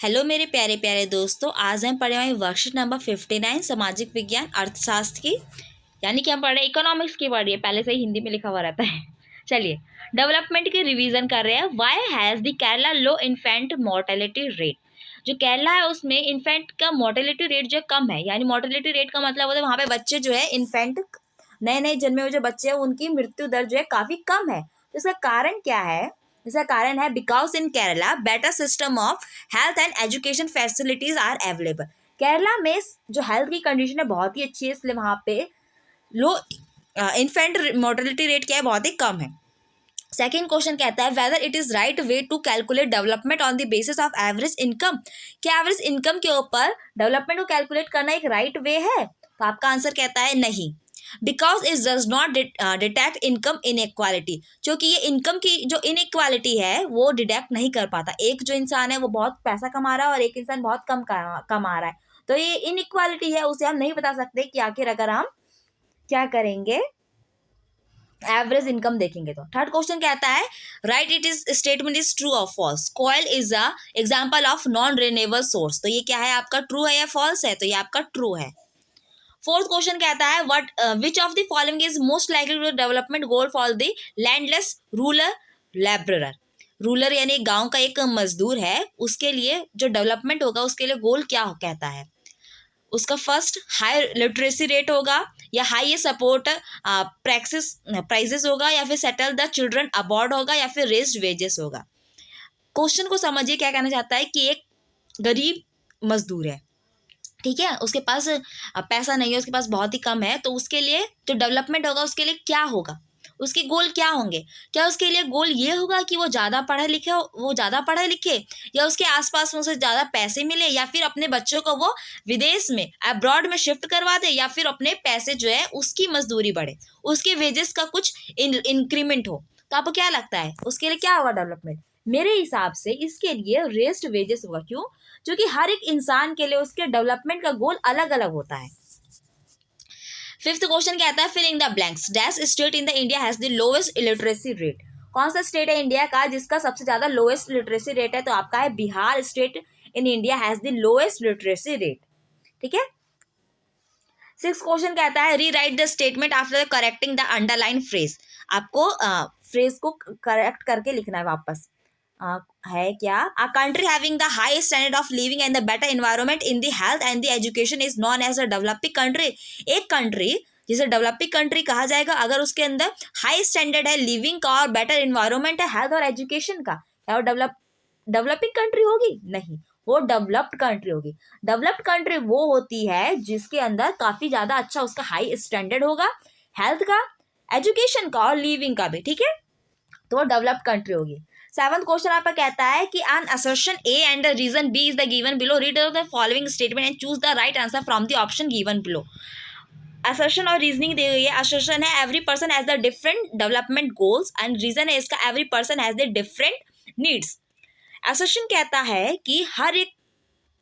Hello मेरे प्यारे प्यारे दोस्तों, आज हम पढ़े हुए वर्कशीट नंबर 59 सामाजिक विज्ञान अर्थशास्त्र की, यानी कि हम पढ़ रहे हैं इकोनॉमिक्स की। पढ़ रही है, पहले से ही हिंदी में लिखा हुआ रहता है। चलिए, डेवलपमेंट की रिवीजन कर रहे हैं। Why has the Kerala low infant mortality rate. जो केरला है उसमें इन्फेंट का मोर्टेलिटी रेट जो कम है, यानी मोर्टेलिटी रेट का मतलब होता है वहाँ पे बच्चे जो है इन्फेंट नए नए जन्मे हुए जो बच्चे हैं उनकी मृत्यु दर जो है काफ़ी कम है। तो इसका कारण क्या है? इसका कारण है because in Kerala better system of health and education facilities are available. Kerala में जो हेल्थ की कंडीशन है बहुत ही अच्छी है, इसलिए वहाँ पे लो इन्फेंट मोर्टेलिटी रेट क्या है, बहुत ही कम है। सेकेंड क्वेश्चन कहता है whether it is right way to calculate development on the basis of average income. क्या एवरेज इनकम के ऊपर डेवलपमेंट को कैलकुलेट करना एक राइट वे है? तो आपका आंसर कहता है नहीं, because it does not detect income inequality. क्योंकि ये इनकम की जो इनइक्वालिटी है वो डिटेक्ट नहीं कर पाता। एक जो इंसान है वो बहुत पैसा कमा रहा है और एक इंसान बहुत कम कमा रहा है, तो ये इनइक्वालिटी है, उसे हम नहीं बता सकते कि आखिर अगर हम क्या करेंगे, एवरेज इनकम देखेंगे तो। थर्ड क्वेश्चन कहता है right it is statement is true और false. Coal is a example of non renewable source. तो ये क्या है आपका, ट्रू है या फॉल्स है? तो ये आपका ट्रू है। फोर्थ क्वेश्चन कहता है what which of the following is most likely to development goal for the landless rural labourer. Rural यानी गांव का एक मजदूर है, उसके लिए जो डेवलपमेंट होगा उसके लिए गोल क्या कहता है? उसका फर्स्ट हाई लिटरेसी रेट होगा, या हाई सपोर्ट प्राइसेस होगा, या फिर सेटल द चिल्ड्रन अबॉर्ड होगा, या फिर रेस्ड वेजेस होगा। क्वेश्चन को समझिए, क्या कहना चाहता है कि एक गरीब मजदूर है, ठीक है, उसके पास पैसा नहीं है, उसके पास बहुत ही कम है, तो उसके लिए जो डेवलपमेंट होगा उसके लिए क्या होगा, उसके गोल क्या होंगे? क्या उसके लिए गोल ये होगा कि वो ज़्यादा पढ़े लिखे, या उसके आसपास में उसे ज़्यादा पैसे मिले, या फिर अपने बच्चों को वो विदेश में अब्रॉड में शिफ्ट करवा दे, या फिर अपने पैसे जो है उसकी मजदूरी बढ़े, उसके वेजेस का कुछ इंक्रीमेंट हो। तो आपको क्या लगता है उसके लिए क्या होगा डेवलपमेंट? मेरे हिसाब से इसके लिए रेस्ट वेजेस होगा। क्यों? क्योंकि हर एक इंसान के लिए उसके डेवलपमेंट का गोल अलग अलग होता है। फिफ्थ क्वेश्चन कहता है filling the blanks. Dash state in the India has the lowest illiteracy rate. कौन सा स्टेट है इंडिया का जिसका सबसे ज्यादा लोएस्ट लिटरेसी रेट है? तो आपका है Bihar state in India has the lowest literacy rate. ठीक है। सिक्स क्वेश्चन कहता है rewrite the statement after correcting the underline phrase. आपको फ्रेज को करेक्ट करके लिखना है वापस। है क्या, a country having the high standard of living and the better environment in the health and the education is known as a developing country. एक country जिसे डेवलपिंग कंट्री कहा जाएगा अगर उसके अंदर हाई स्टैंडर्ड है लिविंग का और बेटर एनवायरनमेंट है हेल्थ और एजुकेशन का, क्या वो डेवलपिंग कंट्री होगी? नहीं, वो डेवलप्ड कंट्री होगी। डेवलप्ड कंट्री वो होती है जिसके अंदर काफी ज्यादा अच्छा उसका हाई स्टैंडर्ड होगा, हेल्थ का, एजुकेशन का और लिविंग का भी। ठीक है, तो वो डेवलप्ड कंट्री होगी। सेवंथ क्वेश्चन आपका कहता है कि an assertion A and the reason B is the given below, read the following statement and choose the right answer from the option given below. Assertion और रीजनिंग दी गई है। Assertion है every person has the different development goals, and reason है इसका every person has the different needs. Assertion कहता है कि हर एक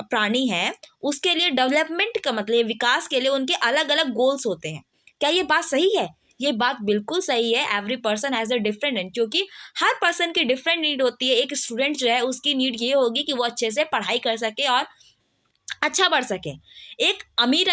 प्राणी है उसके लिए डेवलपमेंट का मतलब विकास के लिए उनके अलग अलग गोल्स होते हैं। क्या ये बात सही है? ये बात बिल्कुल सही है। Every person has a different need, क्योंकि हर पर्सन की डिफरेंट नीड होती है। एक स्टूडेंट जो है उसकी नीड ये होगी कि वो अच्छे से पढ़ाई कर सके और अच्छा बढ़ सके। एक अमीर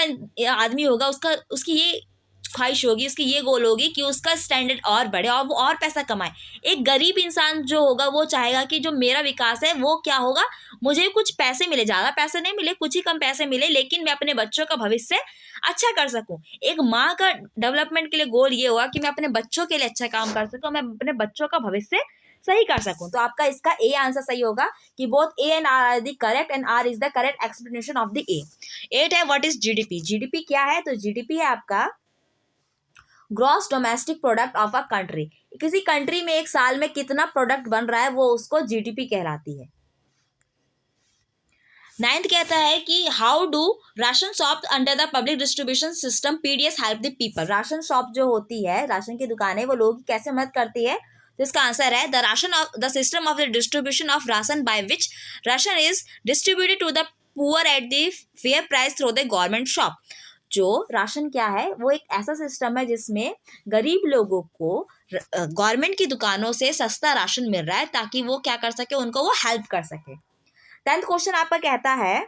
आदमी होगा, उसकी ये ख्वाहिश होगी, उसकी ये गोल होगी कि उसका स्टैंडर्ड और बढ़े और वो और पैसा कमाए। एक गरीब इंसान जो होगा वो चाहेगा कि जो मेरा विकास है वो क्या होगा, मुझे कुछ पैसे मिले, ज़्यादा पैसे नहीं मिले, कुछ ही कम पैसे मिले, लेकिन मैं अपने बच्चों का भविष्य अच्छा कर सकूं। एक माँ का डेवलपमेंट के लिए गोल ये होगा कि मैं अपने बच्चों के लिए अच्छा काम कर सकूं, मैं अपने बच्चों का भविष्य सही कर सकूं। तो आपका इसका ए आंसर सही होगा कि both A and R are the correct and R is the correct explanation of the A. 8 है व्हाट इज जीडीपी। जीडीपी क्या है? तो जीडीपी है आपका gross domestic product of a country. किसी कंट्री में एक साल में कितना प्रोडक्ट बन रहा है वो उसको जीडीपी कहलाती है। 9th कहता है कि how do ration shop under the public distribution system PDS help the people. Ration shop जो होती है, राशन की दुकानें, वो लोगों की कैसे मदद करती है? तो इसका आंसर है the system of the distribution of ration by which ration is distributed to the poor at the fair price through the government shop. जो राशन क्या है वो एक ऐसा सिस्टम है जिसमें गरीब लोगों को गवर्नमेंट की दुकानों से सस्ता राशन मिल रहा है ताकि वो क्या कर सके, उनको वो हेल्प कर सके। 10th क्वेश्चन आपका कहता है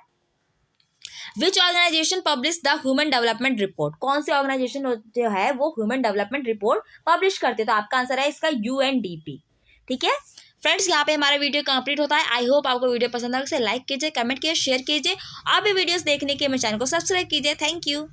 which organization publish the human development report, कौन सी ऑर्गेनाइजेशन जो है वो ह्यूमन डेवलपमेंट रिपोर्ट पब्लिश करते हैं, तो आपका आंसर है इसका UNDP। ठीक है फ्रेंड्स, यहाँ पे हमारा वीडियो कंप्लीट होता है। आई होप आपको वीडियो पसंद आए, लाइक कीजिए, कमेंट कीजिए, शेयर कीजिए। आप भी वीडियोस देखने के मेरे चैनल को सब्सक्राइब कीजिए। Thank you.